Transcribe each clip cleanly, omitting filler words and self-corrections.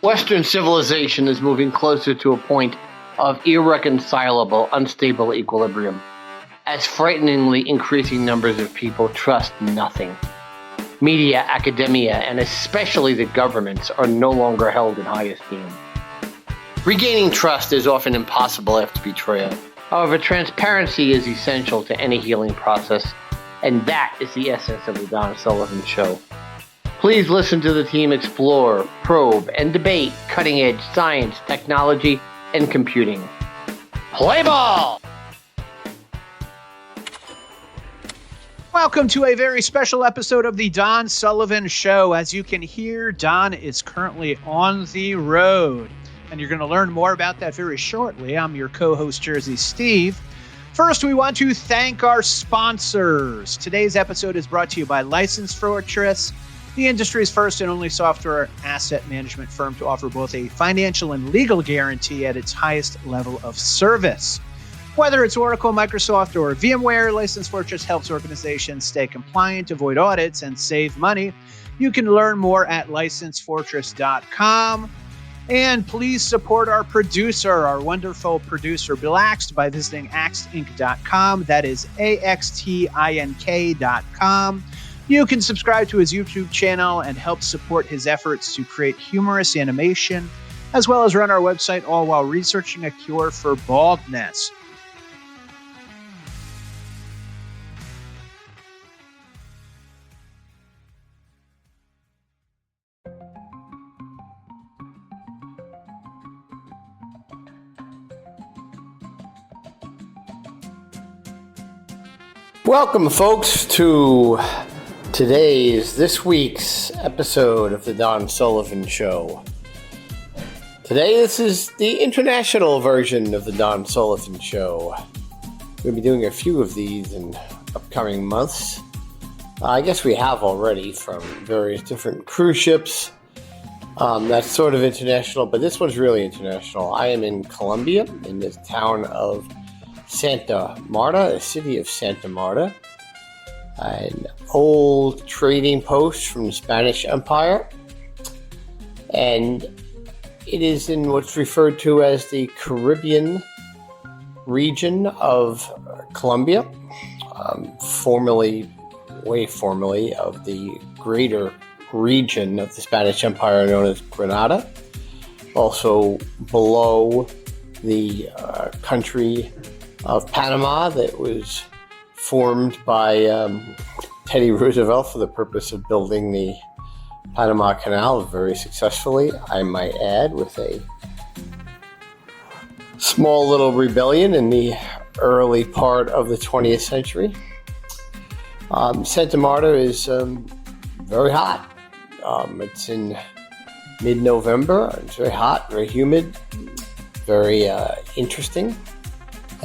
Western civilization is moving closer to a point of irreconcilable, unstable equilibrium, as frighteningly increasing numbers of people trust nothing. Media, academia, and especially the governments are no longer held in high esteem. Regaining trust is often impossible after betrayal. However, transparency is essential to any healing process, and that is the essence of the Don Sullivan Show. Please listen to the team explore, probe, and debate cutting-edge science, technology, and computing. Play ball! Welcome to a very special episode of the Don Sullivan Show. As you can hear, Don is currently on the road, and you're going to learn more about that very shortly. I'm your co-host, Jersey Steve. First, we want to thank our sponsors. Today's episode is brought to you by License Fortress, the industry's first and only software asset management firm to offer both a financial and legal guarantee at its highest level of service. Whether it's Oracle, Microsoft, or VMware, License Fortress helps organizations stay compliant, avoid audits, and save money. You can learn more at licensefortress.com. And please support our producer, our wonderful producer, Bill Axt, by visiting axtinc.com. That is AXTINK.com. You can subscribe to his YouTube channel and help support his efforts to create humorous animation, as well as run our website, all while researching a cure for baldness. Welcome, folks, to this week's episode of the Don Sullivan Show. Today, this is the international version of the Don Sullivan Show. We'll be doing a few of these in upcoming months. I guess we have already from various different cruise ships. That's sort of international, but this one's really international. I am in Colombia, in the town of Santa Marta, the city of Santa Marta, an old trading post from the Spanish Empire, and it is in what's referred to as the Caribbean region of Colombia, way formerly of the greater region of the Spanish Empire known as Granada, also below the country of Panama that was formed by Teddy Roosevelt for the purpose of building the Panama Canal very successfully, I might add, with a small little rebellion in the early part of the 20th century. Santa Marta is very hot. It's in mid-November. It's very hot, very humid, very interesting.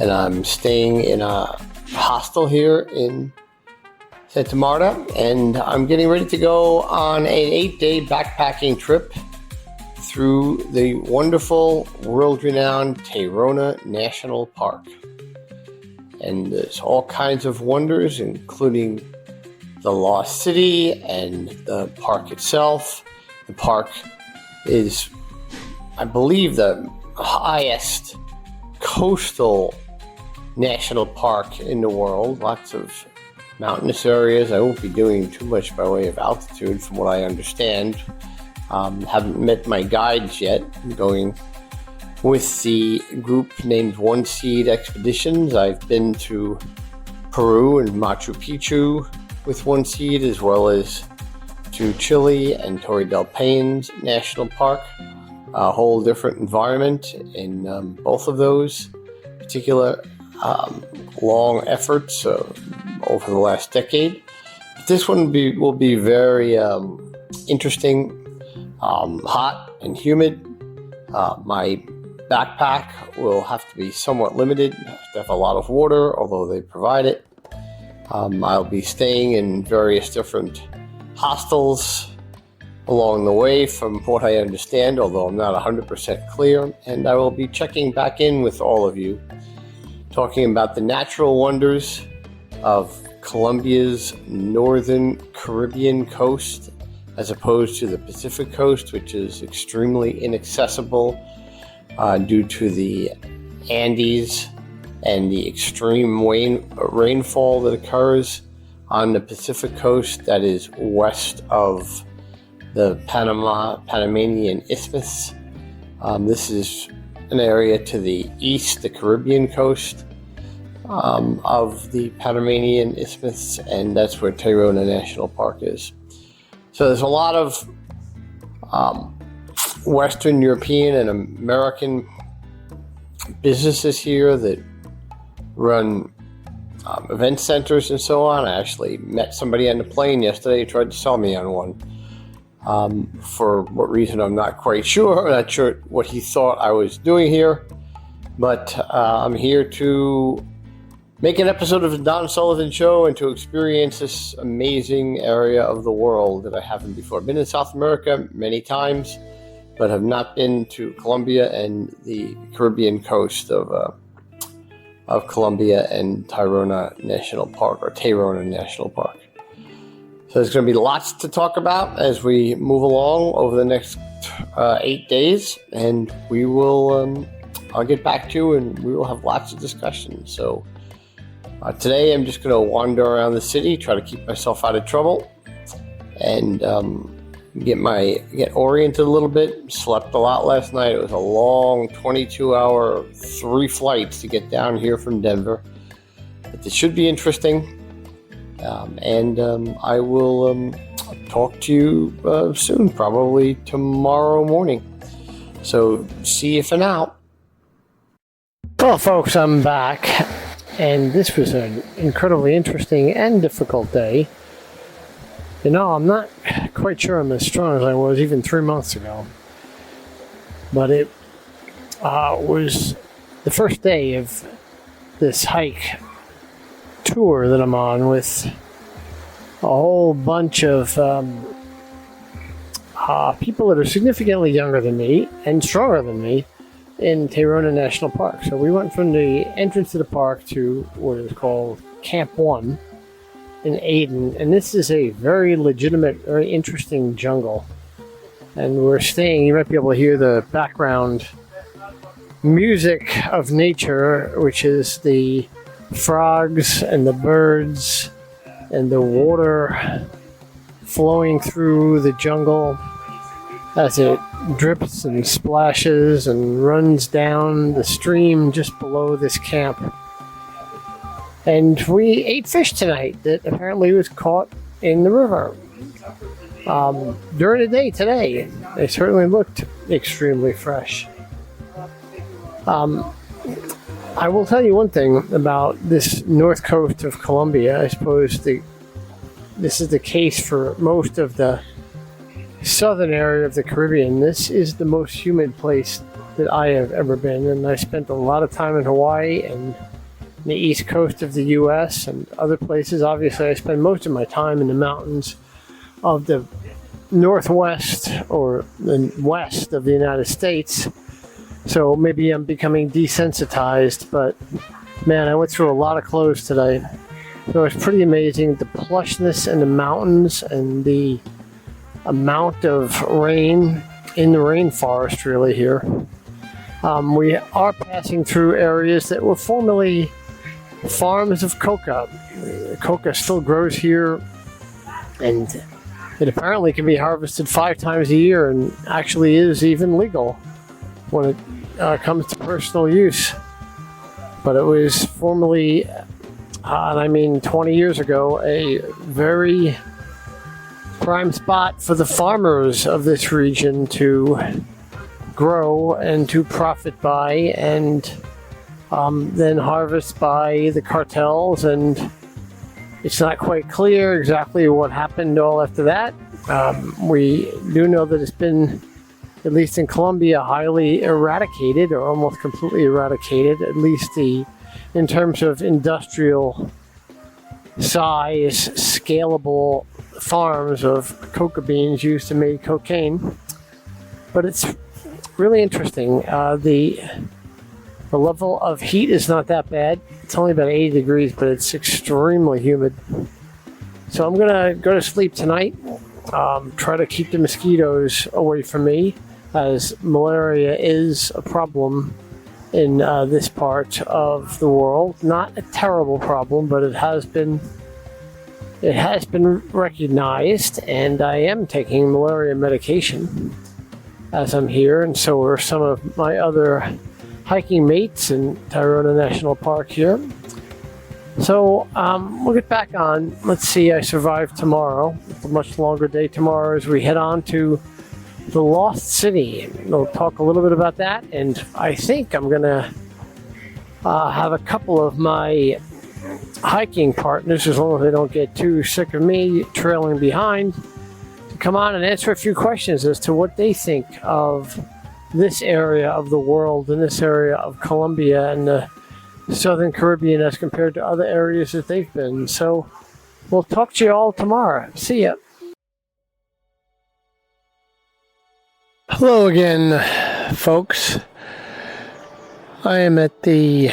And I'm staying in a hostel here in Santa Marta, and I'm getting ready to go on an 8-day backpacking trip through the wonderful, world-renowned Tayrona National Park. And there's all kinds of wonders, including the Lost City and the park itself. The park is, I believe, the highest coastal national park in the world. Lots of mountainous areas. I won't be doing too much by way of altitude from what I understand. Haven't met my guides yet. I'm going with the group named One Seed Expeditions. I've been to Peru and Machu Picchu with One Seed, as well as to Chile and Torre del Paine National Park. A whole different environment in both of those particular long efforts over the last decade. But this one will be very interesting, hot and humid. My backpack will have to be somewhat limited. I have to have a lot of water, although they provide it. I'll be staying in various different hostels along the way, from what I understand, although I'm not 100% clear. And I will be checking back in with all of you, talking about the natural wonders of Colombia's northern Caribbean coast as opposed to the Pacific coast, which is extremely inaccessible due to the Andes and the extreme rainfall that occurs on the Pacific coast that is west of the Panamanian Isthmus. This is an area to the east, the Caribbean coast of the Panamanian Isthmus, and that's where Tayrona National Park is. So there's a lot of Western European and American businesses here that run event centers and so on. I actually met somebody on the plane yesterday who tried to sell me on one. For what reason, I'm not quite sure. I'm not sure what he thought I was doing here. But I'm here to make an episode of the Don Sullivan Show and to experience this amazing area of the world that I haven't before. I've been in South America many times, but have not been to Colombia and the Caribbean coast of Colombia and Tayrona National Park, or Tayrona National Park. So there's going to be lots to talk about as we move along over the next 8 days, and we will. I'll get back to you, and we will have lots of discussions. So today, I'm just going to wander around the city, try to keep myself out of trouble, and get oriented a little bit. Slept a lot last night. It was a long 22-hour, 3 flights to get down here from Denver, but it should be interesting. I will talk to you soon, probably tomorrow morning. So see you for now. Well, folks, I'm back, and this was an incredibly interesting and difficult day. You know, I'm not quite sure I'm as strong as I was even 3 months ago, but it was the first day of this hike tour that I'm on with a whole bunch of people that are significantly younger than me and stronger than me in Tayrona National Park. So we went from the entrance to the park to what is called Camp 1 in Aden, and this is a very legitimate, very interesting jungle. And we're staying, you might be able to hear the background music of nature, which is the frogs and the birds and the water flowing through the jungle as it drips and splashes and runs down the stream just below this camp. And we ate fish tonight that apparently was caught in the river during the day today. They certainly looked extremely fresh. I will tell you one thing about this north coast of Colombia. I suppose this is the case for most of the southern area of the Caribbean. This is the most humid place that I have ever been, and I spent a lot of time in Hawaii and the east coast of the U.S. and other places. Obviously, I spend most of my time in the mountains of the northwest or the west of the United States. So maybe I'm becoming desensitized, but man, I went through a lot of clothes today. So it's pretty amazing, the plushness in the mountains and the amount of rain in the rainforest really here. We are passing through areas that were formerly farms of coca. Coca still grows here, and it apparently can be harvested 5 times a year and actually is even legal when it comes to personal use. But it was formerly, and I mean 20 years ago, a very prime spot for the farmers of this region to grow and to profit by, and then harvest by the cartels. And it's not quite clear exactly what happened all after that. We do know that it's been, at least in Colombia, highly eradicated, or almost completely eradicated, at least in terms of industrial size, scalable farms of coca beans used to make cocaine. But it's really interesting. The level of heat is not that bad. It's only about 80 degrees, but it's extremely humid. So I'm going to go to sleep tonight Try to keep the mosquitoes away from me, as malaria is a problem in this part of the world. Not a terrible problem, but it has been recognized, and I am taking malaria medication as I'm here, and so are some of my other hiking mates in Tayrona National Park here. So we'll get back on. Let's see, I survived tomorrow. It's a much longer day tomorrow as we head on to the Lost City. We'll talk a little bit about that, and I think I'm gonna have a couple of my hiking partners, as long as they don't get too sick of me trailing behind, to come on and answer a few questions as to what they think of this area of the world and this area of Colombia and the Southern Caribbean as compared to other areas that they've been. So we'll talk to you all tomorrow. See ya. Hello again, folks. I am at the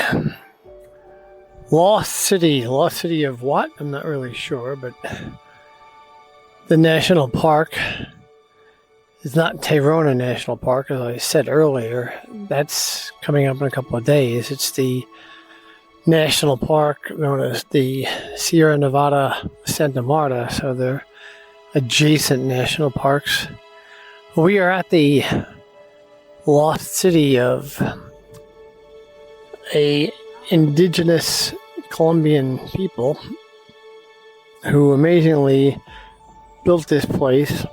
Lost City. Lost City of what? I'm not really sure, but the national park is not Tayrona National Park, as I said earlier. That's coming up in a couple of days. It's the national park known as the Sierra Nevada Santa Marta, so they're adjacent national parks. We are at the Lost City of a indigenous Colombian people who amazingly built this place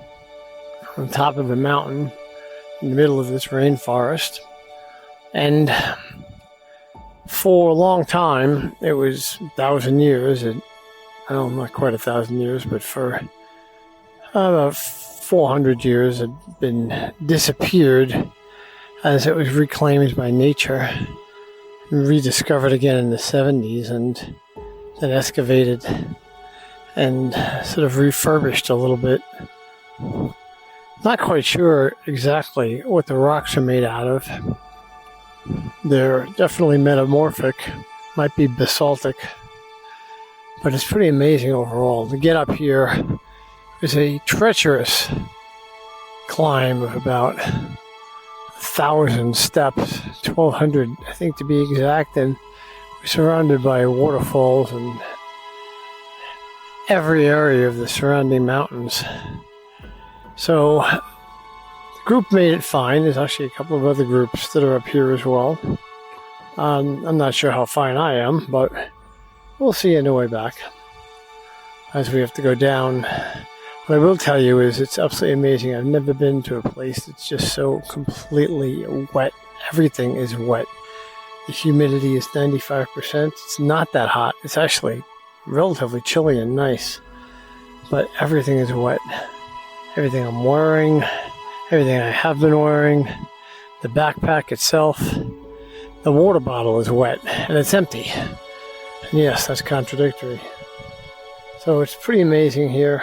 on top of a mountain in the middle of this rainforest. And for a long time, it was 1,000 years, not quite 1,000 years, but for about 400 years had been disappeared as it was reclaimed by nature and rediscovered again in the 70s, and then excavated and sort of refurbished a little bit. Not quite sure exactly what the rocks are made out of. They're definitely metamorphic, might be basaltic, but it's pretty amazing overall. To get up here is a treacherous climb of about 1,000 steps, 1,200 I think to be exact, and we're surrounded by waterfalls and every area of the surrounding mountains. So the group made it fine. There's actually a couple of other groups that are up here as well. I'm not sure how fine I am, but we'll see on the way back as we have to go down. What I will tell you is it's absolutely amazing. I've never been to a place that's just so completely wet. Everything is wet. The humidity is 95%. It's not that hot. It's actually relatively chilly and nice, but everything is wet. Everything I'm wearing, everything I have been wearing, the backpack itself, the water bottle is wet and it's empty. And yes, that's contradictory. So it's pretty amazing here.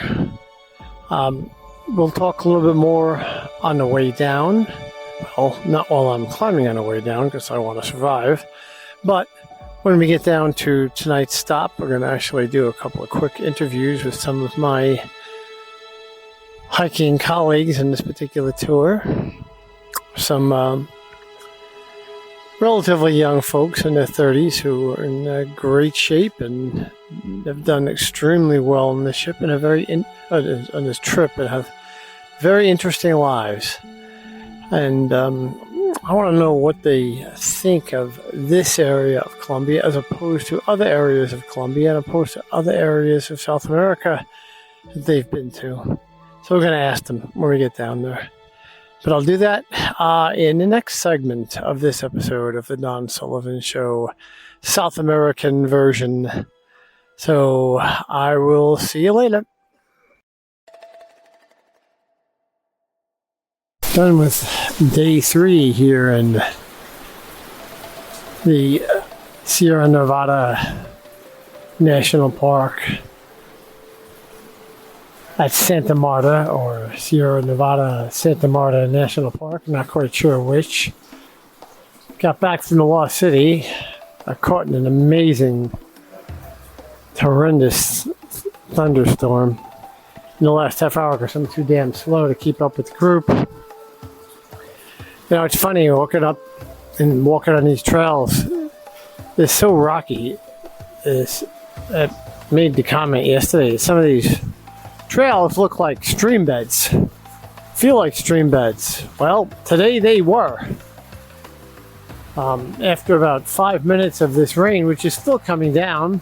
We'll talk a little bit more on the way down. Well, not while I'm climbing on the way down because I want to survive, but when we get down to tonight's stop, we're going to actually do a couple of quick interviews with some of my hiking colleagues in this particular tour. Some relatively young folks in their 30s who are in great shape and have done extremely well on this ship and on this trip, and have very interesting lives. And I want to know what they think of this area of Colombia as opposed to other areas of Colombia and opposed to other areas of South America that they've been to. So we're going to ask them when we get down there. But I'll do that in the next segment of this episode of the Don Sullivan Show, South American version. So I will see you later. Done with day 3 here in the Sierra Nevada National Park at Santa Marta, or Sierra Nevada Santa Marta National Park. I'm not quite sure which. Got back from the Lost City. I caught in an amazing, horrendous thunderstorm. in the last half hour because I'm too damn slow to keep up with the group. You know, it's funny walking up and walking on these trails. It's so rocky. I made the comment yesterday. Some of these trails look like stream beds. Feel like stream beds. Well, today they were. After about 5 minutes of this rain, which is still coming down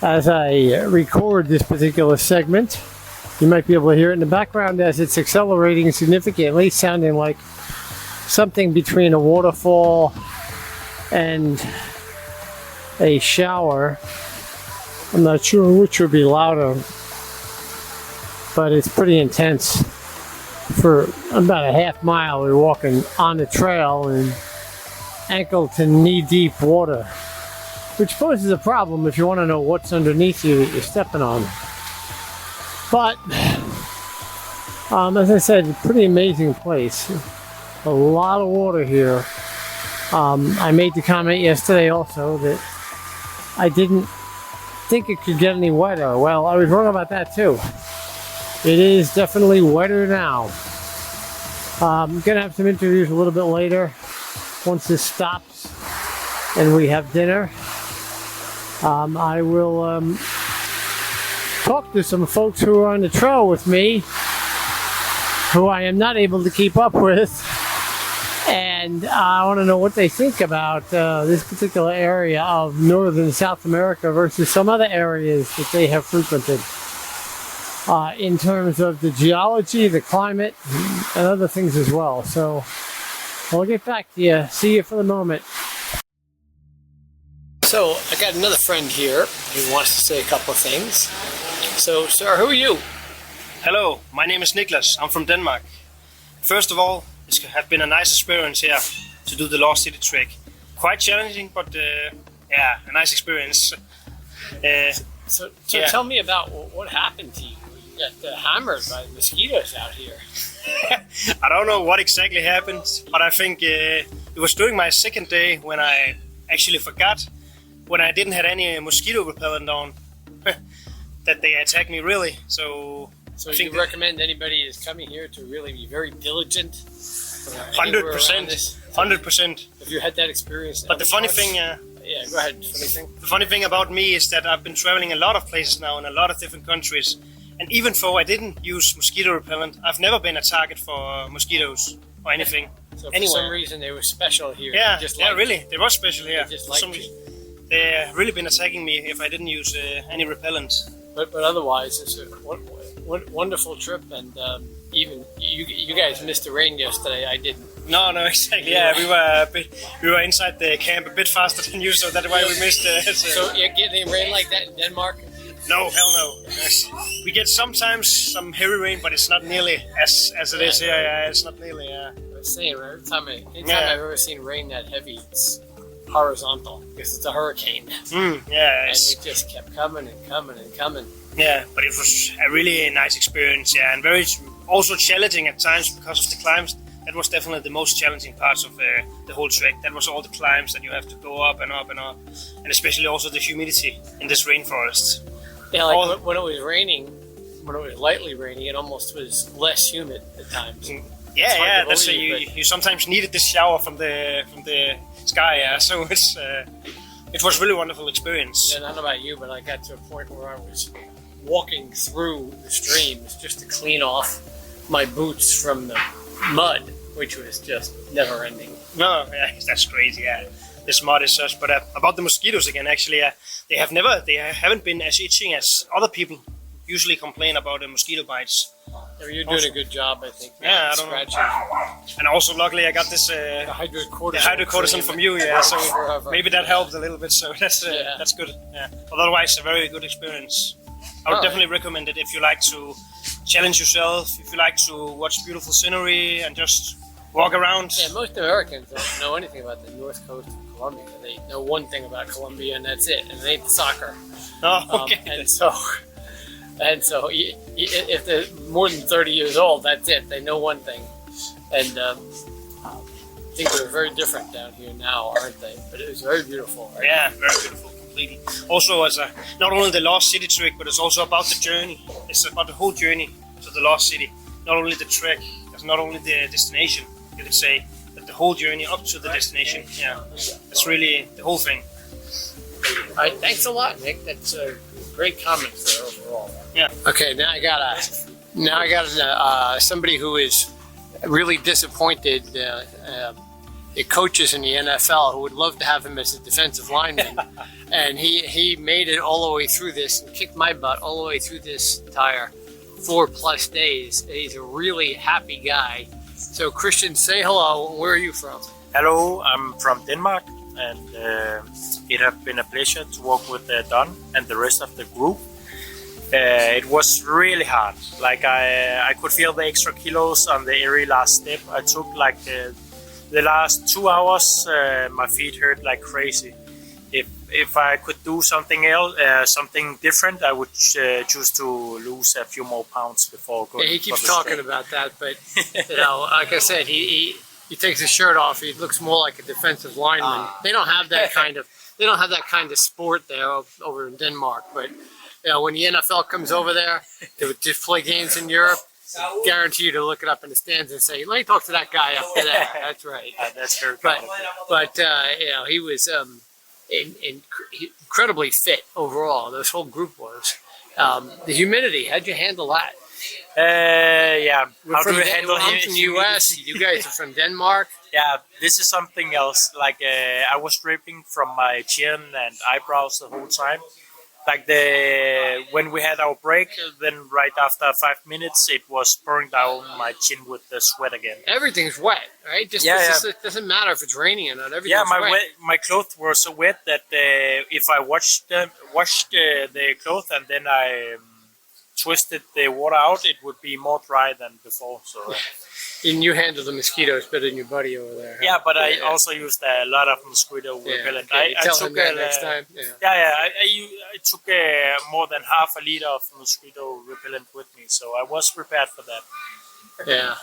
as I record this particular segment, you might be able to hear it in the background as it's accelerating significantly, sounding like something between a waterfall and a shower. I'm not sure which would be louder, but it's pretty intense. For about a half mile, we're walking on the trail in ankle to knee-deep water, which poses a problem if you want to know what's underneath you that you're stepping on. But, as I said, pretty amazing place. A lot of water here. I made the comment yesterday also that I didn't think it could get any wetter. Well, I was wrong about that too. It is definitely wetter now. I'm going to have some interviews a little bit later. Once this stops and we have dinner, I will talk to some folks who are on the trail with me, who I am not able to keep up with, and I want to know what they think about this particular area of northern South America versus some other areas that they have frequented in terms of the geology, the climate, and other things as well. So I'll get back to you. See you for the moment. So I got another friend here who wants to say a couple of things. So, sir, who are you? Hello, my name is Niklas. I'm from Denmark. First of all, it's have been a nice experience here to do the Lost City trek. Quite challenging, but yeah, a nice experience. So tell me about what happened to you. You got hammered by mosquitoes out here. I don't know what exactly happened, but I think it was during my second day when I actually forgot, when I didn't have any mosquito repellent on, that they attacked me really. So you recommend anybody is coming here to really be very diligent? 100%. 100%. Have you had that experience? But the funny thing, yeah, go ahead. Funny thing. The funny thing about me is that I've been traveling a lot of places now in a lot of different countries. And even though I didn't use mosquito repellent, I've never been a target for mosquitoes or anything. So for some reason they were special here. Yeah, really, they were special here. They just liked you. They've really been attacking me if I didn't use any repellent. But otherwise, it's a wonderful trip, and even you guys missed the rain yesterday. I didn't. No, exactly. Yeah, we were inside the camp a bit faster than you, so that's why we missed it. So you get any rain like that in Denmark? No, hell no. We get sometimes some heavy rain, but it's not nearly as it is here. Yeah, it's not nearly. Yeah. I was saying, anytime I've ever seen rain that heavy, it's horizontal because it's a hurricane. Yeah, and it just kept coming and coming and coming. Yeah, but it was a really nice experience. Yeah, and very also challenging at times because of the climbs. That was definitely the most challenging parts of the whole trek. That was all the climbs that you have to go up and up and up, and especially also the humidity in this rainforest. Yeah, like when it was raining, when it was lightly raining, it almost was less humid at times. Yeah, that's you sometimes needed this shower from the sky. Yeah, so it was really wonderful experience. And I don't know about you, but I got to a point where I was walking through the streams just to clean off my boots from the mud, which was just never ending. No, yeah, that's crazy. Yeah, this mud is such. But about the mosquitoes again, actually, they haven't been as itching as other people usually complain about the mosquito bites. Yeah, you're doing a good job, I think. Yeah, I don't know. And also, luckily, I got this the hydrocortisone from you. Yeah, so maybe that helped a little bit. So that's good. Yeah, but otherwise, a very good experience. I would definitely recommend it if you like to challenge yourself, if you like to watch beautiful scenery and just walk around. Yeah, most Americans don't know anything about the north coast of Colombia. They know one thing about Colombia, and that's it. And it ain't soccer. Oh, okay. And so, if they're more than 30 years old, that's it. They know one thing. And I think they're very different down here now, aren't they? But it was very beautiful. Right? Yeah, very beautiful. completely. Also, as not only the Lost City trek, but it's also about the journey. It's about the whole journey to the Lost City. Not only the trek, it's not only the destination, you could say, but the whole journey up to the destination. Yeah, it's really the whole thing. All right, thanks a lot, Nick. That's great comments there overall. Yeah. Okay, now I got somebody who is really disappointed. The coaches in the NFL who would love to have him as a defensive lineman, and he made it all the way through this and kicked my butt all the way through this entire 4+ days. He's a really happy guy. So Christian, say hello. Where are you from? Hello, I'm from Denmark, and it has been a pleasure to work with Don and the rest of the group. It was really hard. Like I could feel the extra kilos on the every last step. I took like the last 2 hours, my feet hurt like crazy. If I could do something else, something different, I would choose to lose a few more pounds before going. Yeah, he keeps talking about that, but you know, like I said, he takes his shirt off. He looks more like a defensive lineman. They don't have that kind of sport there over in Denmark. But you know, when the NFL comes over there, they would just play games in Europe. Guarantee you to look it up in the stands and say, "Let me talk to that guy up there." That's right. That's very but you know, he was incredibly fit overall. This whole group was. The humidity, how'd you handle that? Yeah. I'm from the U.S. You guys are from Denmark. Yeah, this is something else. Like I was dripping from my chin and eyebrows the whole time. Like when we had our break, then right after 5 minutes, it was pouring down my chin with the sweat again. Everything's wet, right? It doesn't matter if it's raining or not. Everything's wet. My clothes were so wet that if I washed the clothes and then I twisted the water out, it would be more dry than before. So. And you handle the mosquitoes better than your buddy over there. Yeah, but I also used a lot of mosquito repellent. Okay. I took that next time. I took more than half a liter of mosquito repellent with me, so I was prepared for that. Yeah.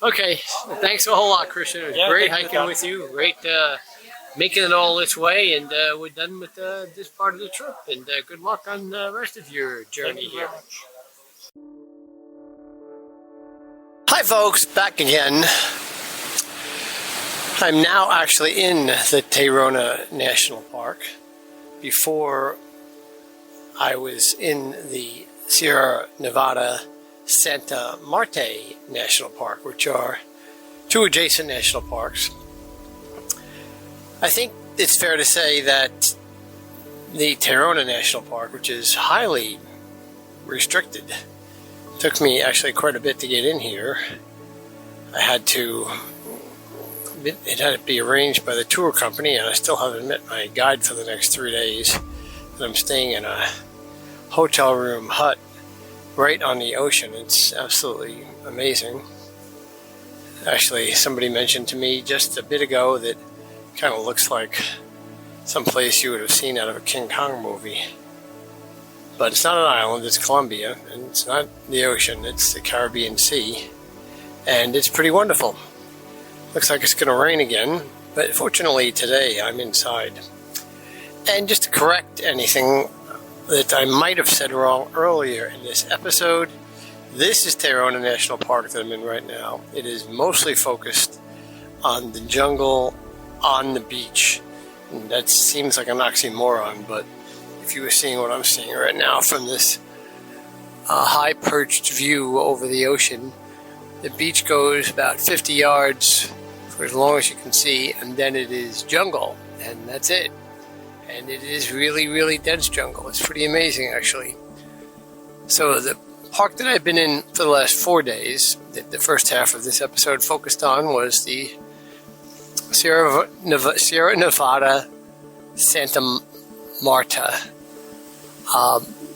Okay. Well, thanks a whole lot, Christian. It was great hiking with you. Great making it all this way, and we're done with this part of the trip. And good luck on the rest of your journey here. Hi folks, back again. I'm now actually in the Tayrona National Park. Before I was in the Sierra Nevada Santa Marta National Park, which are two adjacent national parks. I think it's fair to say that the Tayrona National Park, which is highly restricted, took me actually quite a bit to get in here. It had to be arranged by the tour company, and I still haven't met my guide for the next 3 days. And I'm staying in a hotel room hut right on the ocean. It's absolutely amazing. Actually, somebody mentioned to me just a bit ago that it kind of looks like someplace you would have seen out of a King Kong movie. But it's not an island, it's Colombia, and it's not the ocean, it's the Caribbean Sea. And it's pretty wonderful. Looks like it's going to rain again, but fortunately today I'm inside. And just to correct anything that I might have said wrong earlier in this episode, this is Tayrona National Park that I'm in right now. It is mostly focused on the jungle on the beach. And that seems like an oxymoron, but if you were seeing what I'm seeing right now from this high perched view over the ocean, the beach goes about 50 yards for as long as you can see, and then it is jungle, and that's it. And it is really, really dense jungle. It's pretty amazing, actually. So the park that I've been in for the last 4 days, that the first half of this episode focused on, was the Sierra Nevada Santa Marta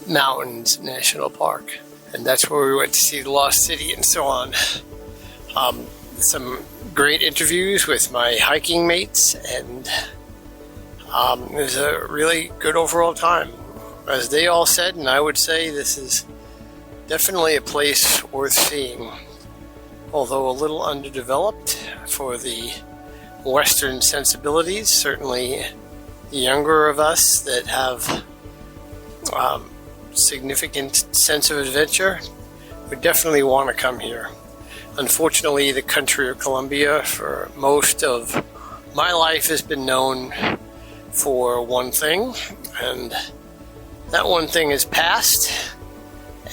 Mountains National Park, and that's where we went to see the Lost City and so on. Some great interviews with my hiking mates, and it was a really good overall time. As they all said, and I would say, this is definitely a place worth seeing, although a little underdeveloped for the Western sensibilities. Certainly the younger of us that have significant sense of adventure would definitely want to come here. Unfortunately, the country of Colombia for most of my life has been known for one thing, and that one thing is past,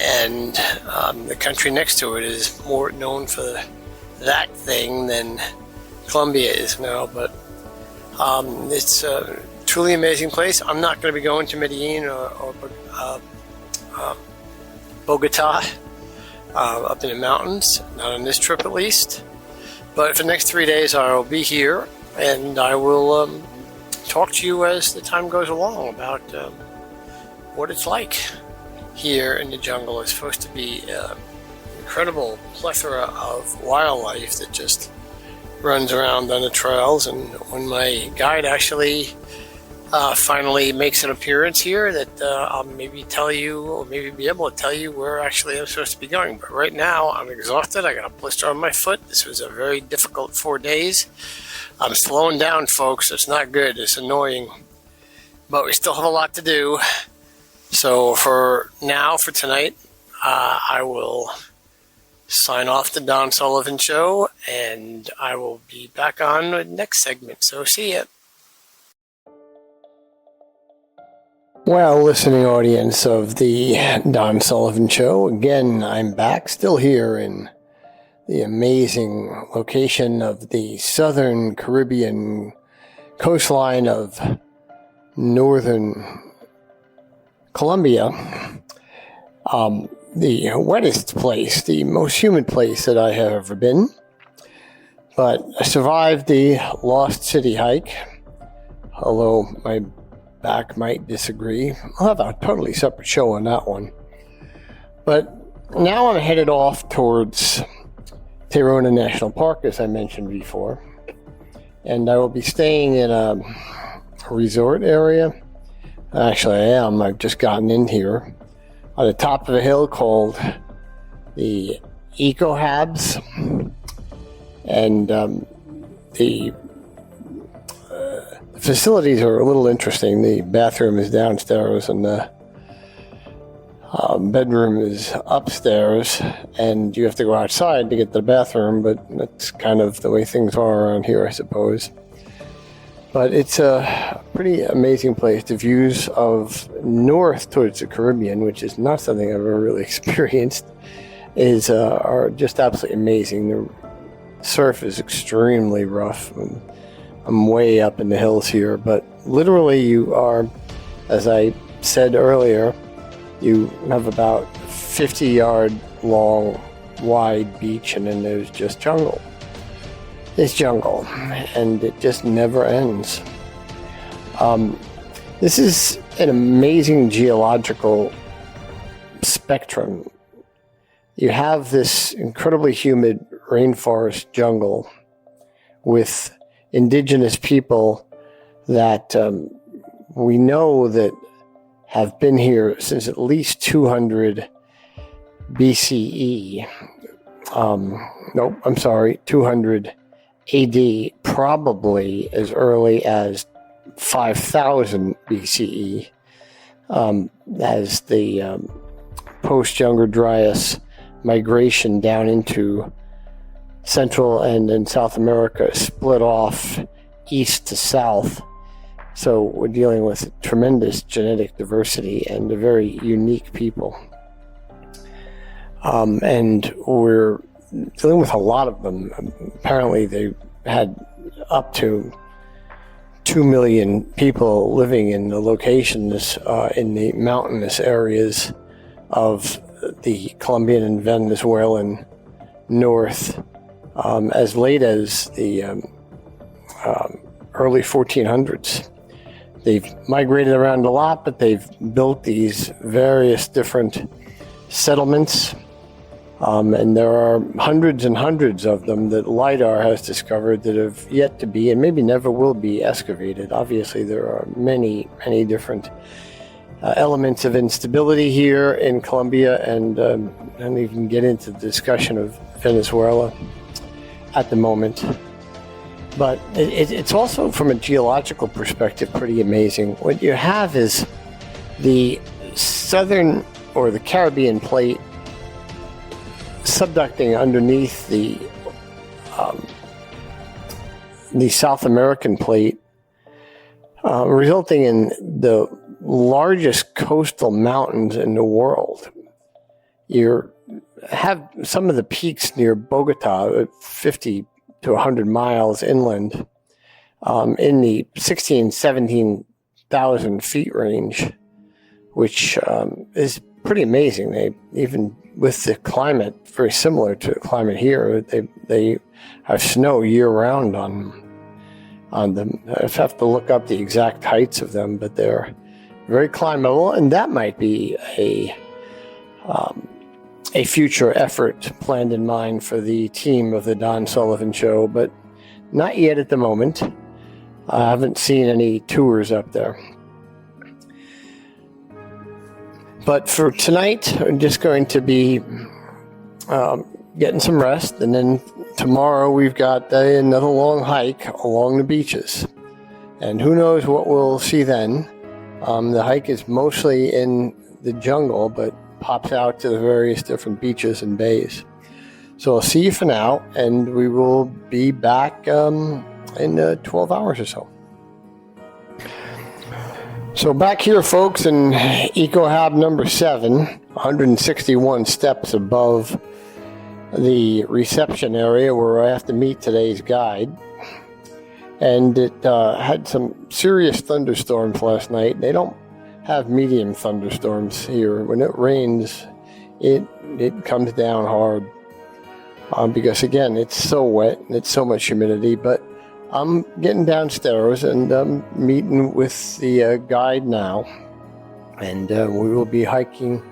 and the country next to it is more known for that thing than Colombia is now. But it's a truly amazing place. I'm not going to be going to Medellin or Bogota up in the mountains, not on this trip at least. But for the next 3 days I will be here, and I will talk to you as the time goes along about what it's like here in the jungle. It's supposed to be an incredible plethora of wildlife that just runs around on the trails, and when my guide actually finally makes an appearance here, that I'll maybe tell you, or maybe be able to tell you where actually I'm supposed to be going. But right now I'm exhausted. I got a blister on my foot. This was a very difficult 4 days. I'm slowing down, folks. It's not good. It's annoying, but we still have a lot to do. So for now, for tonight, I will sign off the Don Sullivan Show, and I will be back on the next segment. So see ya. Well, listening audience of the Don Sullivan Show, again, I'm back, still here in the amazing location of the southern Caribbean coastline of northern Colombia. The wettest place, the most humid place that I have ever been. But I survived the Lost City hike, although my back might disagree. I'll have a totally separate show on that one. But now I'm headed off towards Tayrona National Park, as I mentioned before. And I will be staying in a resort area. Actually, I am. I've just gotten in here. On the top of a hill called the Eco Habs. And the facilities are a little interesting. The bathroom is downstairs and the bedroom is upstairs, and you have to go outside to get to the bathroom, but that's kind of the way things are around here, I suppose. But it's a pretty amazing place. The views of north towards the Caribbean, which is not something I've ever really experienced, are just absolutely amazing. The surf is extremely rough. I'm way up in the hills here, but literally you are, as I said earlier, you have about 50-yard long, wide beach, and then there's just jungle. It's jungle, and it just never ends. This is an amazing geological spectrum. You have this incredibly humid rainforest jungle with indigenous people that we know that have been here since at least 200 BCE. 200 AD, probably as early as 5000 BCE, as the post-Younger Dryas migration down into Central and in South America split off east to south. So we're dealing with tremendous genetic diversity and a very unique people. And we're dealing with a lot of them. Apparently they had up to 2 million people living in the locations in the mountainous areas of the Colombian and Venezuelan north as late as the early 1400s. They've migrated around a lot, but they've built these various different settlements, and there are hundreds and hundreds of them that LIDAR has discovered that have yet to be, and maybe never will be, excavated. Obviously, there are many, many different elements of instability here in Colombia, and even get into the discussion of Venezuela at the moment. But it's also, from a geological perspective, pretty amazing. What you have is the southern or the Caribbean plate subducting underneath the South American plate, resulting in the largest coastal mountains in the world. You have some of the peaks near Bogota, 50 to 100 miles inland, in the 17,000 feet range, which is pretty amazing. They, even with the climate very similar to the climate here, they have snow year round on them. I have to look up the exact heights of them, but they're very climbable, and that might be a future effort planned in mind for the team of the Don Sullivan Show, but not yet at the moment. I haven't seen any tours up there. But for tonight, I'm just going to be getting some rest, and then tomorrow we've got another long hike along the beaches. And who knows what we'll see then. The hike is mostly in the jungle, but pops out to the various different beaches and bays. So I'll see you for now, and we will be back in 12 hours or so. So back here, folks, in EcoHab number 7, 161 steps above the reception area where I have to meet today's guide. And it had some serious thunderstorms last night. They don't have medium thunderstorms here. When it rains, it comes down hard because, again, it's so wet and it's so much humidity. But I'm getting downstairs and meeting with the guide now, and we will be hiking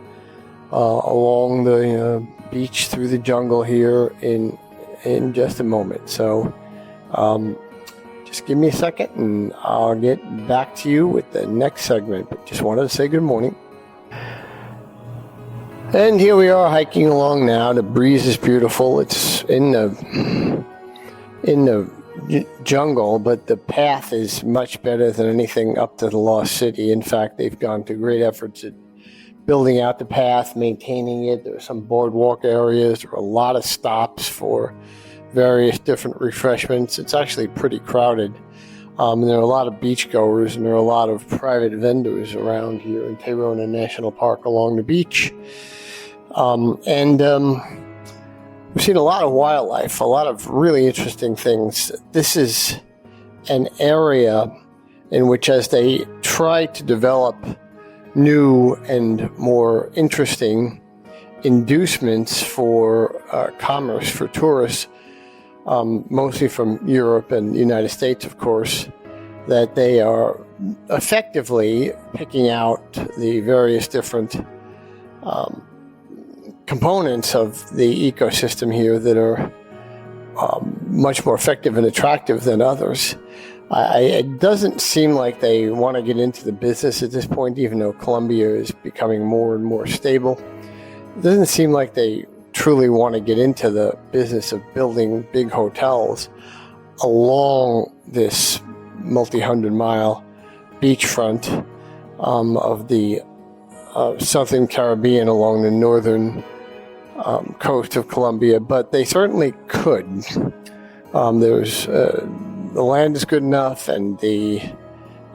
along the beach through the jungle here in just a moment. So just give me a second and I'll get back to you with the next segment. But just wanted to say good morning. And here we are hiking along now. The breeze is beautiful. It's in the jungle, but the path is much better than anything up to the Lost City. In fact, they've gone to great efforts at building out the path, maintaining it. There are some boardwalk areas. There are a lot of stops for various different refreshments. It's actually pretty crowded. And there are a lot of beachgoers, and there are a lot of private vendors around here in Tayrona National Park along the beach. We've seen a lot of wildlife, a lot of really interesting things. This is an area in which, as they try to develop new and more interesting inducements for commerce for tourists, mostly from Europe and the United States, of course, that they are effectively picking out the various different components of the ecosystem here that are much more effective and attractive than others. It doesn't seem like they want to get into the business at this point, even though Colombia is becoming more and more stable. It doesn't seem like they truly want to get into the business of building big hotels along this multi-hundred-mile beachfront of the Southern Caribbean along the northern coast of Colombia, but they certainly could. The land is good enough, and the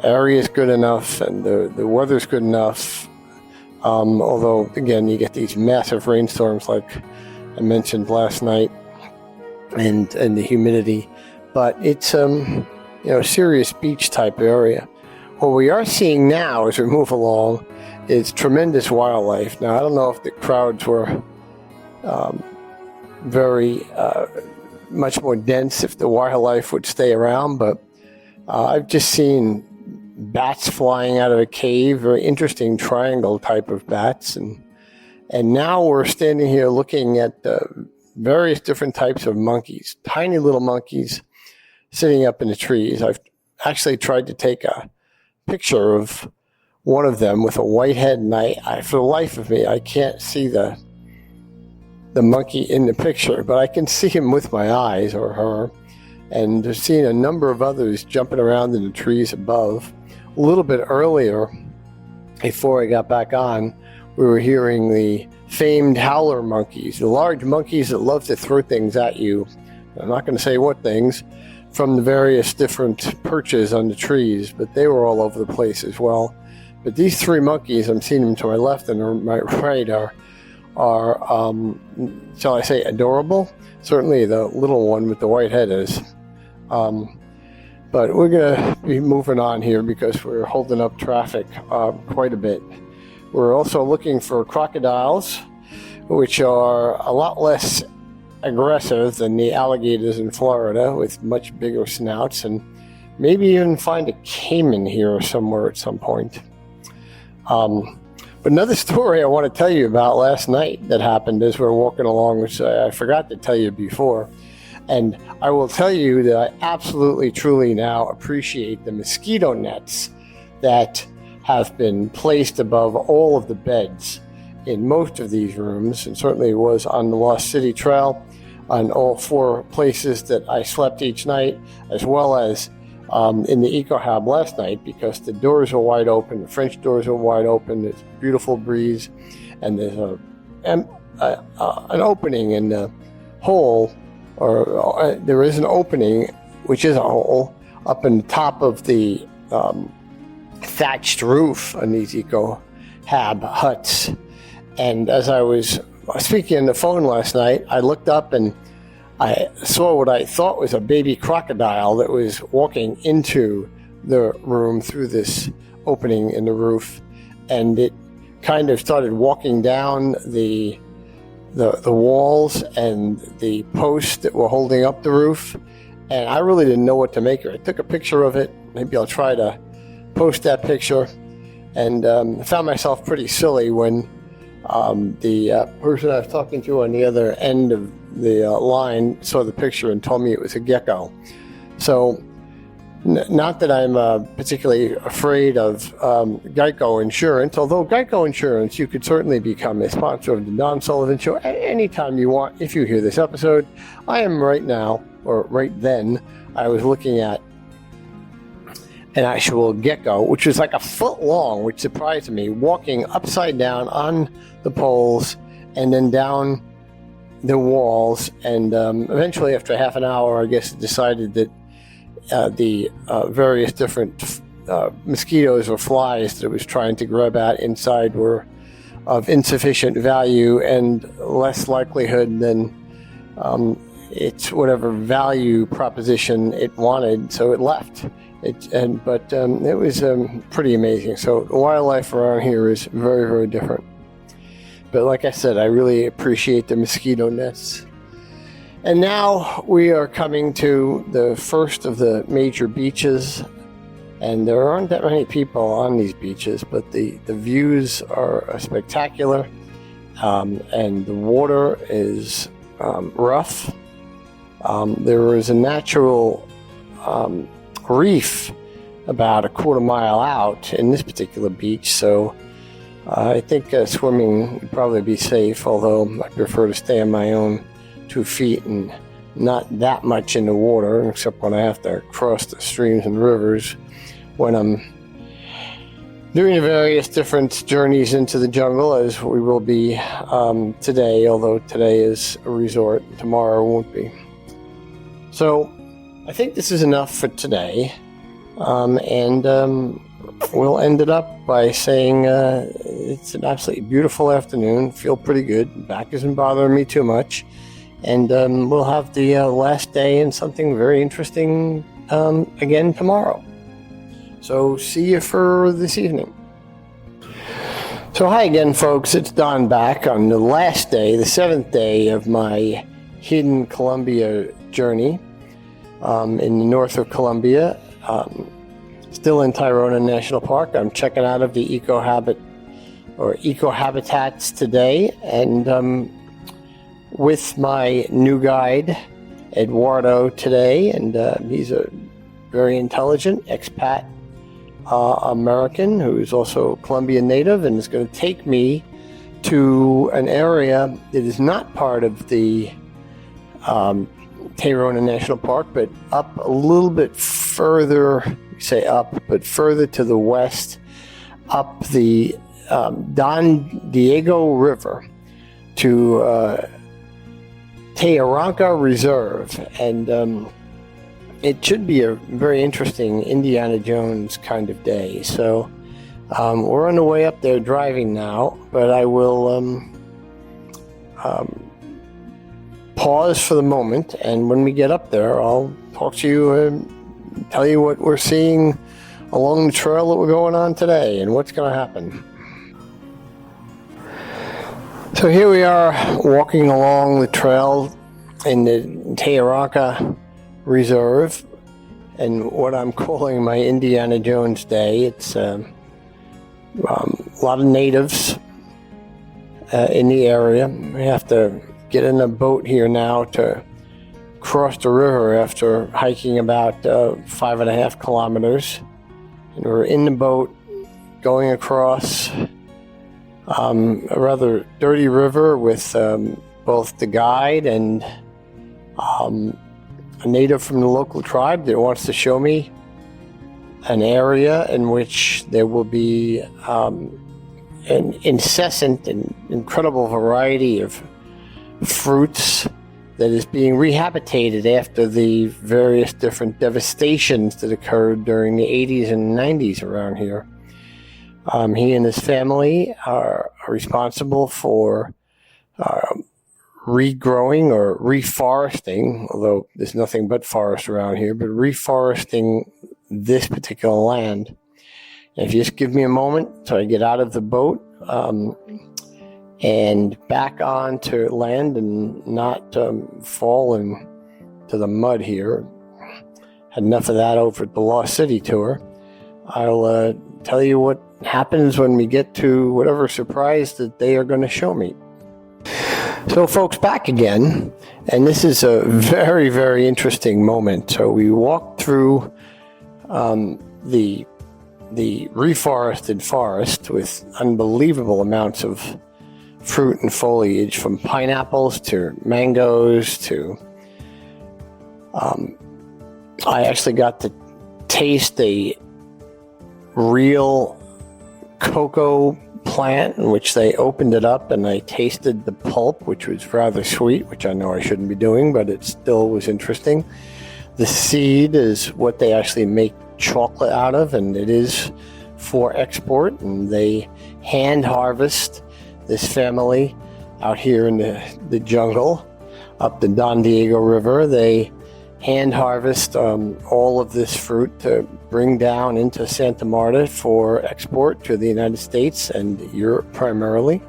area is good enough, and the weather is good enough. Although, again, you get these massive rainstorms like I mentioned last night, and the humidity. But it's a serious beach type area. What we are seeing now as we move along is tremendous wildlife. Now, I don't know if the crowds were very much more dense if the wildlife would stay around, but I've just seen bats flying out of a cave, very interesting triangle type of bats, and now we're standing here looking at various different types of monkeys, tiny little monkeys sitting up in the trees. I've actually tried to take a picture of one of them with a white head, and I for the life of me, I can't see the monkey in the picture, but I can see him with my eyes, or her, and seeing a number of others jumping around in the trees above. A little bit earlier, before I got back on, we were hearing the famed howler monkeys, the large monkeys that love to throw things at you. I'm not going to say what things, from the various different perches on the trees, but they were all over the place as well. But these three monkeys, I'm seeing them to my left and my right, are shall I say, adorable? Certainly the little one with the white head is. But we're going to be moving on here because we're holding up traffic quite a bit. We're also looking for crocodiles, which are a lot less aggressive than the alligators in Florida, with much bigger snouts, and maybe even find a caiman here somewhere at some point. But another story I want to tell you about last night that happened as we're walking along, which I forgot to tell you before. And I will tell you that I absolutely, truly now appreciate the mosquito nets that have been placed above all of the beds in most of these rooms, and certainly was on the Lost City Trail, on all 4 places that I slept each night, as well as in the EcoHab last night, because the doors are wide open, the French doors are wide open, there's a beautiful breeze, and there's an opening in the hole, or there is an opening, which is a hole, up in the top of the thatched roof on these EcoHab huts. And as I was speaking on the phone last night, I looked up and I saw what I thought was a baby crocodile that was walking into the room through this opening in the roof, and it kind of started walking down the walls and the posts that were holding up the roof, and I really didn't know what to make of it. I took a picture of it. Maybe I'll try to post that picture, and found myself pretty silly when the person I was talking to on the other end of the line saw the picture and told me it was a gecko. So, not that I'm particularly afraid of Geico Insurance, although Geico Insurance, you could certainly become a sponsor of the Don Sullivan Show at any time you want if you hear this episode. I am right now, or right then, I was looking at an actual gecko, which was like a foot long, which surprised me, walking upside down on the poles and then down the walls. And eventually, after half an hour, I guess it decided that the various different mosquitoes or flies that it was trying to grab at inside were of insufficient value and less likelihood than its whatever value proposition it wanted, so it left. But it was pretty amazing. So the wildlife around here is very, very different. But like I said, I really appreciate the mosquito nets. And now we are coming to the first of the major beaches. And there aren't that many people on these beaches, but the views are spectacular. And the water is rough. There is a natural reef about a quarter mile out in this particular beach, so I think swimming would probably be safe, although I prefer to stay on my own 2 feet and not that much in the water, except when I have to cross the streams and rivers when I'm doing various different journeys into the jungle, as we will be today, although today is a resort, tomorrow won't be. So I think this is enough for today, and we'll end it up by saying it's an absolutely beautiful afternoon, feel pretty good, back isn't bothering me too much, and we'll have the last day and something very interesting again tomorrow. So see you for this evening. So hi again, folks, it's Don back on the last day, the 7th day of my hidden Colombia journey. In the north of Colombia, still in Tayrona National Park. I'm checking out of the eco-habitats today, and with my new guide, Eduardo, today, and he's a very intelligent expat American who is also Colombian native, and is going to take me to an area that is not part of the Tayrona National Park, but up a little bit further, further to the west, up the Don Diego River to Tayaranca Reserve. And it should be a very interesting Indiana Jones kind of day. So we're on the way up there driving now, but I will pause for the moment, and when we get up there, I'll talk to you and tell you what we're seeing along the trail that we're going on today and what's going to happen. So here we are walking along the trail in the Tayaranca Reserve, and what I'm calling my Indiana Jones Day. It's a lot of natives in the area. We have to get in a boat here now to cross the river after hiking about 5.5 kilometers. And we're in the boat going across a rather dirty river with both the guide and a native from the local tribe that wants to show me an area in which there will be an incessant and incredible variety of fruits that is being rehabitated after the various different devastations that occurred during the 80s and 90s around here. He and his family are responsible for regrowing or reforesting, although there's nothing but forest around here, but reforesting this particular land. And if you just give me a moment so I get out of the boat and back onto land and not fall into the mud here. Had enough of that over at the Lost City tour. I'll tell you what happens when we get to whatever surprise that they are going to show me. So folks, back again, and this is a very, very interesting moment. So we walked through the reforested forest with unbelievable amounts of fruit and foliage, from pineapples to mangoes to I actually got to taste a real cocoa plant in which they opened it up, and I tasted the pulp, which was rather sweet, which I know I shouldn't be doing, but it still was interesting. The seed is what they actually make chocolate out of, and it is for export, and they hand harvest, this family out here in the jungle up the Don Diego River. They hand harvest all of this fruit to bring down into Santa Marta for export to the United States and Europe primarily.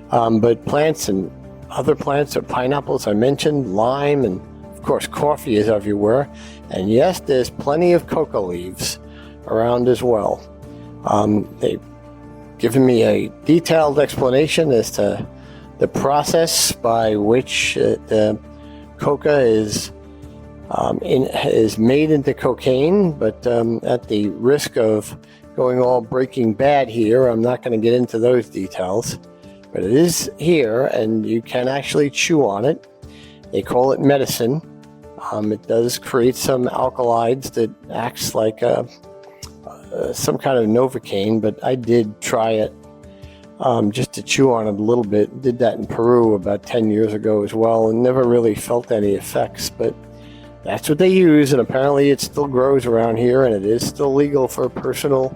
But plants and other plants are pineapples, I mentioned, lime, and of course coffee is everywhere. And yes, there's plenty of cocoa leaves around as well. They've given me a detailed explanation as to the process by which the coca is made into cocaine, but at the risk of going all Breaking Bad here, I'm not going to get into those details. But it is here, and you can actually chew on it. They call it medicine. It does create some alkaloids that acts like some kind of Novocaine, but I did try it just to chew on it a little bit. Did that in Peru about 10 years ago as well, and never really felt any effects, but that's what they use, and apparently it still grows around here, and it is still legal for personal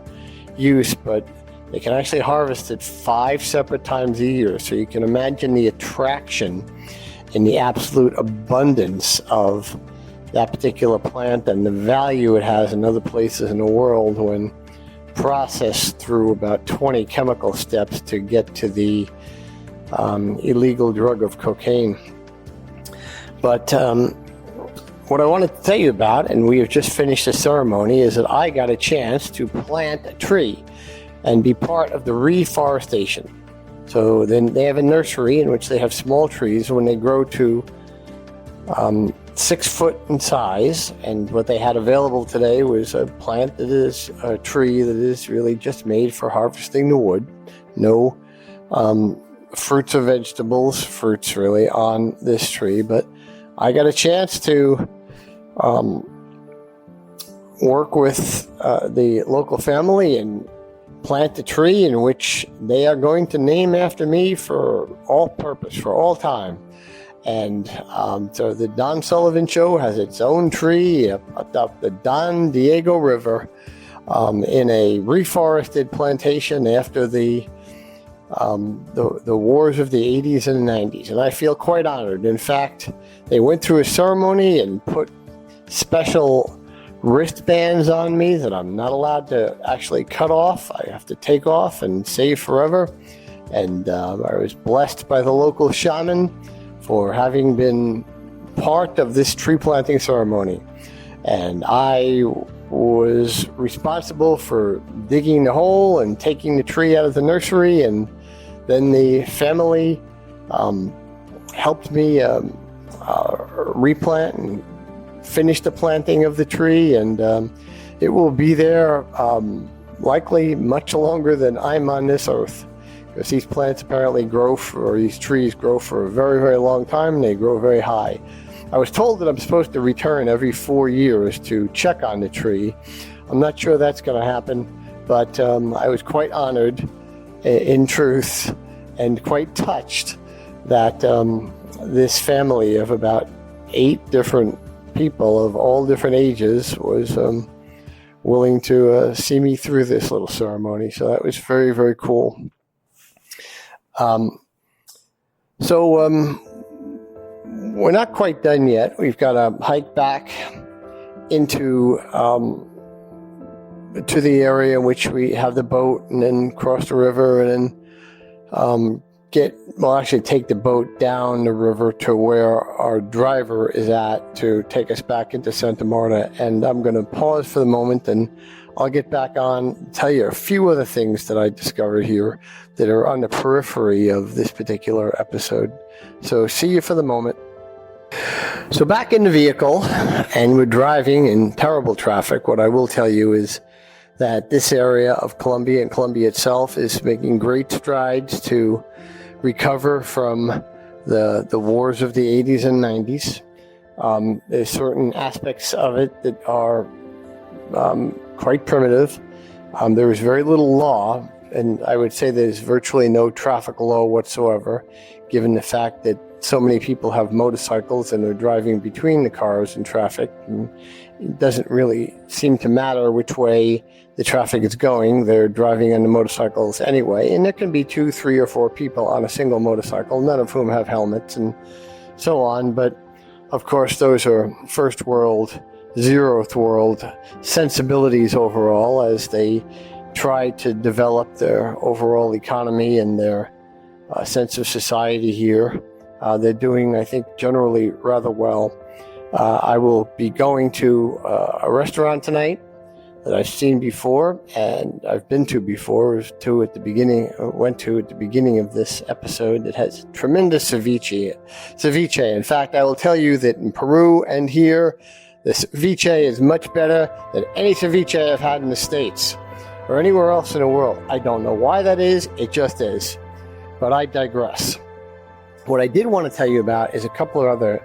use, but they can actually harvest it 5 separate times a year, so you can imagine the attraction and the absolute abundance of that particular plant and the value it has in other places in the world when processed through about 20 chemical steps to get to the illegal drug of cocaine. But what I wanted to tell you about, and we have just finished the ceremony, is that I got a chance to plant a tree and be part of the reforestation. So then they have a nursery in which they have small trees when they grow to 6 foot in size, and what they had available today was a plant that is a tree that is really just made for harvesting the wood. No fruits or vegetables, fruits really, on this tree, but I got a chance to work with the local family and plant a tree in which they are going to name after me for all purpose, for all time. And so the Don Sullivan Show has its own tree up the Don Diego River in a reforested plantation after the wars of the 80s and 90s. And I feel quite honored. In fact, they went through a ceremony and put special wristbands on me that I'm not allowed to actually cut off. I have to take off and save forever. And I was blessed by the local shaman for having been part of this tree planting ceremony. And I was responsible for digging the hole and taking the tree out of the nursery, and then the family helped me replant and finish the planting of the tree, and it will be there likely much longer than I'm on this earth, because these plants apparently these trees grow for a very, very long time, and they grow very high. I was told that I'm supposed to return every 4 years to check on the tree. I'm not sure that's going to happen, but I was quite honored in truth and quite touched that this family of about 8 different people of all different ages was willing to see me through this little ceremony. So that was very, very cool. We're not quite done yet. We've got to hike back into to the area in which we have the boat, and then cross the river, and then take the boat down the river to where our driver is at to take us back into Santa Marta. And I'm going to pause for the moment, and I'll get back on, tell you a few other things that I discovered here that are on the periphery of this particular episode. So see you for the moment. So back in the vehicle, and we're driving in terrible traffic. What I will tell you is that this area of Colombia and Colombia itself is making great strides to recover from the wars of the 80s and 90s. There's certain aspects of it that are quite primitive. There is very little law, and I would say there's virtually no traffic law whatsoever, given the fact that so many people have motorcycles and they're driving between the cars and traffic. And it doesn't really seem to matter which way the traffic is going. They're driving on the motorcycles anyway. And there can be 2, 3, or 4 people on a single motorcycle, none of whom have helmets and so on. But of course, those are first world, zeroth world sensibilities overall, as they try to develop their overall economy and their sense of society here. They're doing, I think, generally rather well. I will be going to a restaurant tonight that I've seen before, and I've been to before. Went to at the beginning of this episode. It has tremendous ceviche. In fact, I will tell you that in Peru and here, the ceviche is much better than any ceviche I've had in the States or anywhere else in the world. I don't know why that is. It just is. But I digress. What I did want to tell you about is a couple of other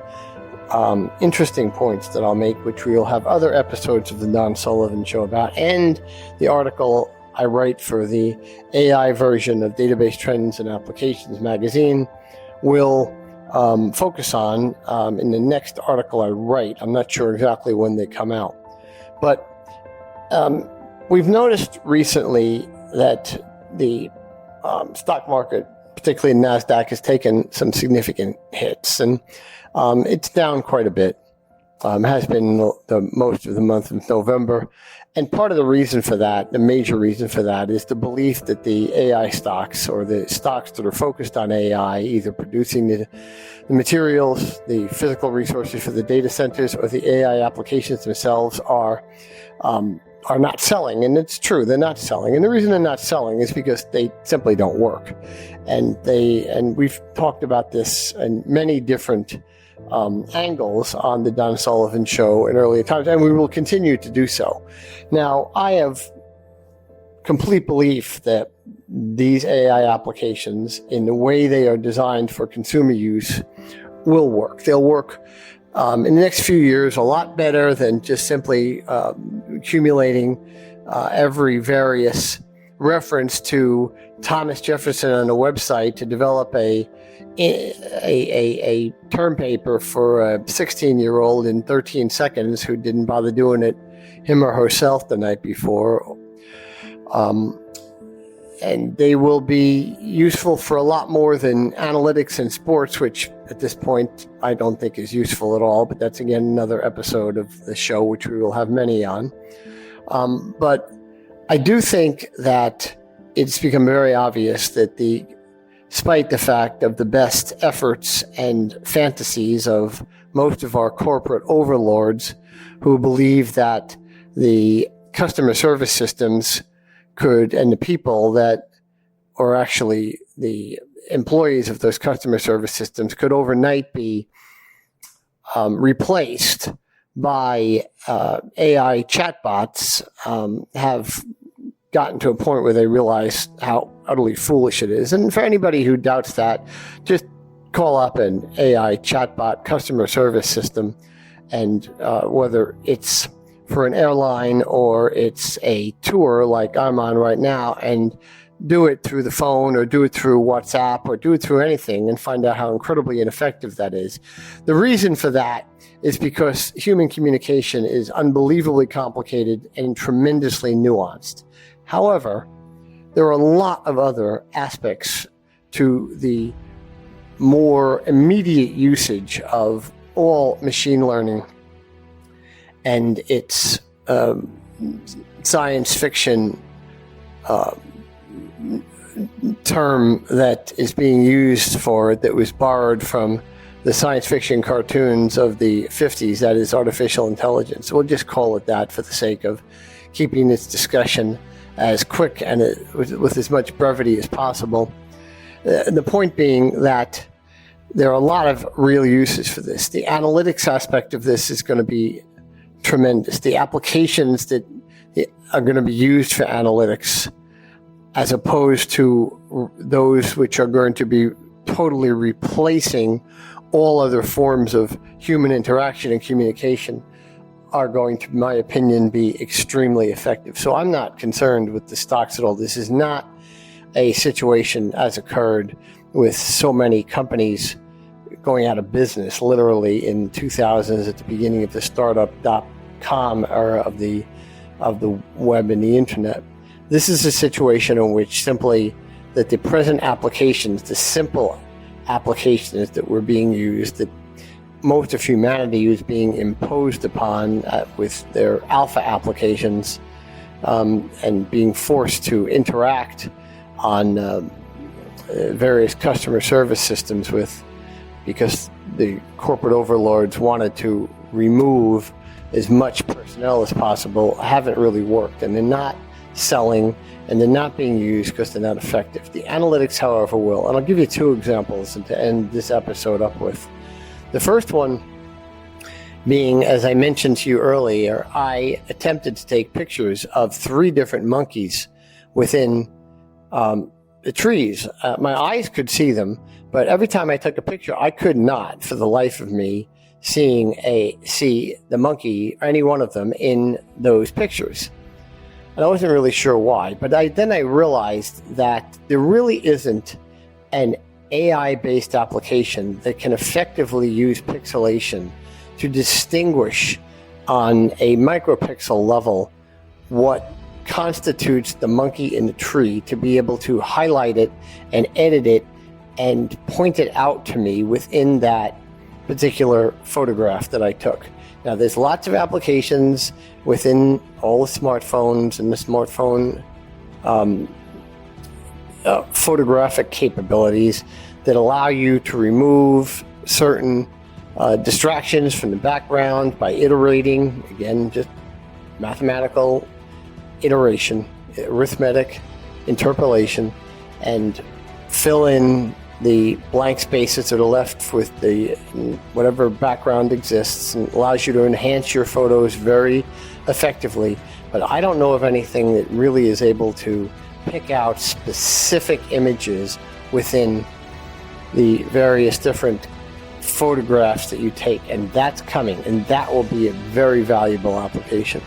interesting points that I'll make, which we'll have other episodes of the Don Sullivan Show about, and the article I write for the AI version of Database Trends and Applications magazine will focus on in the next article I write. I'm not sure exactly when they come out. But we've noticed recently that the stock market, particularly NASDAQ, has taken some significant hits, and it's down quite a bit. Has been the most of the month of November. And part of the reason for that, the major reason for that, is the belief that the AI stocks, or the stocks that are focused on AI, either producing the materials, the physical resources for the data centers, or the AI applications themselves, are not selling. And it's true, they're not selling. And the reason they're not selling is because they simply don't work. And we've talked about this in many different angles on the Don Sullivan Show in earlier times, and we will continue to do so. Now, I have complete belief that these AI applications, in the way they are designed for consumer use, will work. They'll work in the next few years a lot better than just simply accumulating every various reference to Thomas Jefferson on a website to develop a term paper for a 16-year-old in 13 seconds who didn't bother doing it him or herself the night before. And they will be useful for a lot more than analytics in sports, which at this point I don't think is useful at all. But that's, again, another episode of the show, which we will have many on. But I do think that it's become very obvious that despite the fact of the best efforts and fantasies of most of our corporate overlords who believe that the customer service systems could, and the people that are actually the employees of those customer service systems could overnight be replaced by AI chatbots, have gotten to a point where they realize how utterly foolish it is. And for anybody who doubts that, just call up an AI chatbot customer service system, and whether it's for an airline or it's a tour like I'm on right now, and do it through the phone or do it through WhatsApp or do it through anything, and find out how incredibly ineffective that is. The reason for that is because human communication is unbelievably complicated and tremendously nuanced. However, there are a lot of other aspects to the more immediate usage of all machine learning and its science fiction term that is being used for it, that was borrowed from the science fiction cartoons of the 50s, that is artificial intelligence. We'll just call it that for the sake of keeping this discussion as quick and with as much brevity as possible. The point being that there are a lot of real uses for this. The analytics aspect of this is going to be tremendous. The applications that are going to be used for analytics, as opposed to those which are going to be totally replacing all other forms of human interaction and communication, are going to, in my opinion, be extremely effective. So I'm not concerned with the stocks at all. This is not a situation as occurred with so many companies going out of business, literally in 2000s at the beginning of the startup.com era of the web and the internet. This is a situation in which simply that the present applications, the simple applications that were being used, that most of humanity was being imposed upon with their alpha applications, and being forced to interact on various customer service systems with, because the corporate overlords wanted to remove as much personnel as possible, haven't really worked, and they're not selling and they're not being used because they're not effective. The analytics, however, will, and I'll give you two examples to end this episode up with. The first one being, as I mentioned to you earlier, I attempted to take pictures of 3 different monkeys within the trees. My eyes could see them, but every time I took a picture, I could not, for the life of me, see the monkey, any one of them, in those pictures. And I wasn't really sure why, but then I realized that there really isn't an AI-based application that can effectively use pixelation to distinguish on a micropixel level what constitutes the monkey in the tree, to be able to highlight it and edit it and point it out to me within that particular photograph that I took. Now, there's lots of applications within all the smartphones and the smartphone photographic capabilities that allow you to remove certain distractions from the background by iterating, again, just mathematical iteration, arithmetic interpolation, and fill in the blank spaces that are left with the whatever background exists, and allows you to enhance your photos very effectively. But I don't know of anything that really is able to pick out specific images within the various different photographs that you take, and that's coming, and that will be a very valuable application.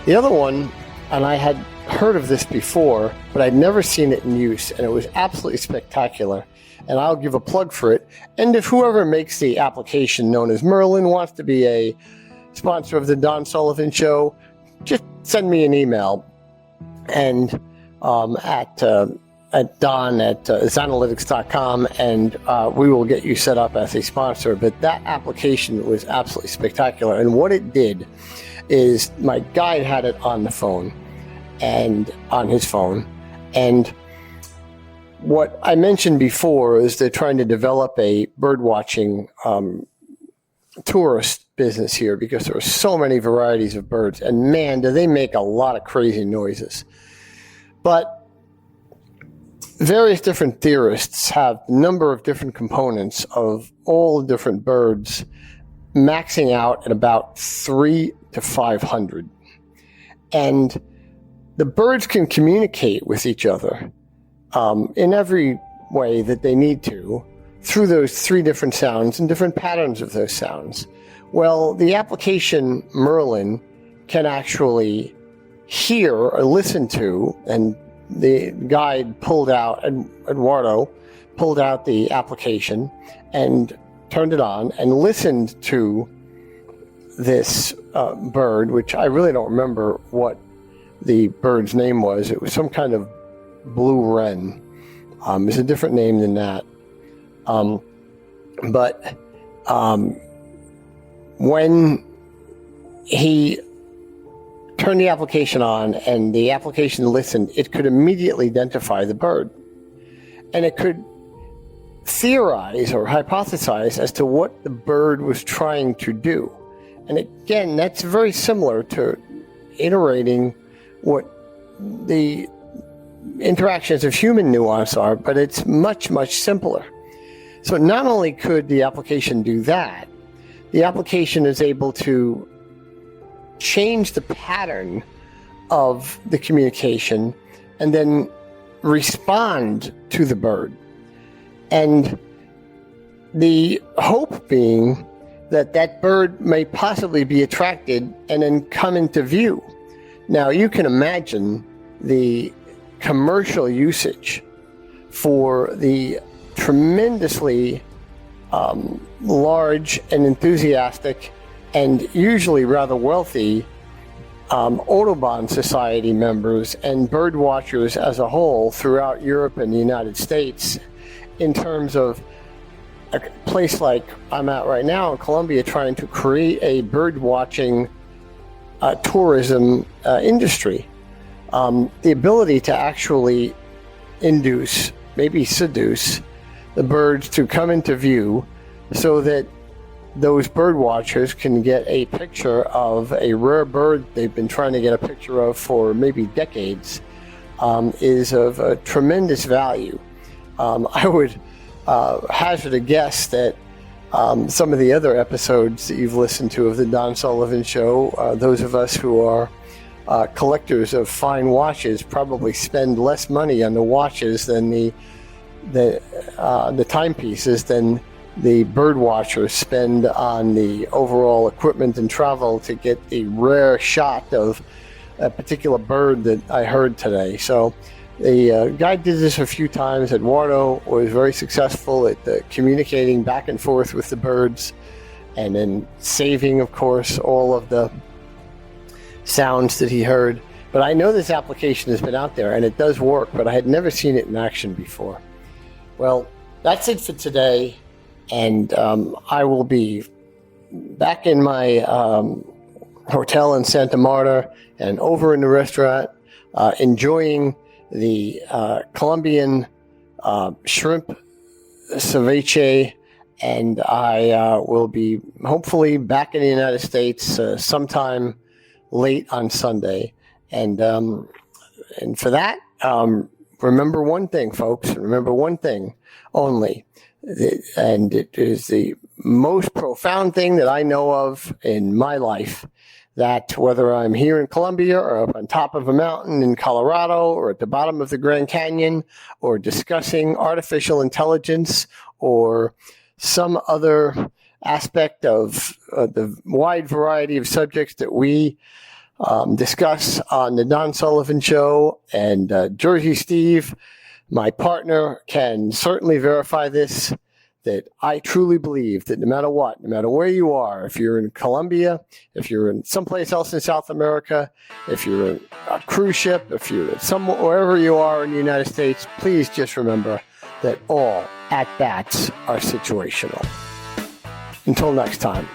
The other one, and I had heard of this before, but I'd never seen it in use, and it was absolutely spectacular, and I'll give a plug for it. And if whoever makes the application known as Merlin wants to be a sponsor of the Don Sullivan Show, just send me an email and at don@zanalytics.com, and we will get you set up as a sponsor. But that application was absolutely spectacular, and what it did is my guide had it on the phone and on his phone, and what I mentioned before is they're trying to develop a bird watching tourist business here because there are so many varieties of birds, and man, do they make a lot of crazy noises. But various different theorists have a number of different components of all the different birds, maxing out at about 300 to 500. And the birds can communicate with each other in every way that they need to through those 3 different sounds and different patterns of those sounds. Well, the application Merlin can actually hear or listen to, and the guide Eduardo pulled out the application and turned it on and listened to this bird, which I really don't remember what the bird's name was. It was some kind of blue wren. It's a different name than that. But when he turned the application on and the application listened, it could immediately identify the bird. And it could theorize or hypothesize as to what the bird was trying to do. And again, that's very similar to iterating what the interactions of human nuance are, but it's much, much simpler. So not only could the application do that, the application is able to change the pattern of the communication and then respond to the bird. And the hope being that that bird may possibly be attracted and then come into view. Now, you can imagine the commercial usage for the tremendously large and enthusiastic and usually rather wealthy Audubon Society members and bird watchers as a whole throughout Europe and the United States, in terms of a place like I'm at right now in Colombia, trying to create a bird watching tourism industry. The ability to actually induce, maybe seduce, the birds to come into view so that those bird watchers can get a picture of a rare bird they've been trying to get a picture of for maybe decades, is of a tremendous value. I would hazard a guess that some of the other episodes that you've listened to of the Don Sullivan Show, those of us who are collectors of fine watches probably spend less money on the watches than the timepieces than the bird watchers spend on the overall equipment and travel to get the rare shot of a particular bird that I heard today. So the guy did this a few times. Eduardo was very successful at communicating back and forth with the birds, and then saving, of course, all of the sounds that he heard. But I know this application has been out there and it does work, but I had never seen it in action before. Well, that's it for today. And I will be back in my hotel in Santa Marta and over in the restaurant, enjoying the Columbian shrimp ceviche. And I will be hopefully back in the United States sometime late on Sunday. And for that, remember one thing, folks. Remember one thing only. And it is the most profound thing that I know of in my life, that whether I'm here in Colombia or up on top of a mountain in Colorado or at the bottom of the Grand Canyon or discussing artificial intelligence or some other aspect of the wide variety of subjects that we discuss on the Don Sullivan Show. And Jersey Steve, my partner, can certainly verify this, that I truly believe that no matter what, no matter where you are, if you're in Colombia, if you're in someplace else in South America, if you're in a cruise ship, if you're wherever you are in the United States, please just remember that all at-bats are situational. Until next time.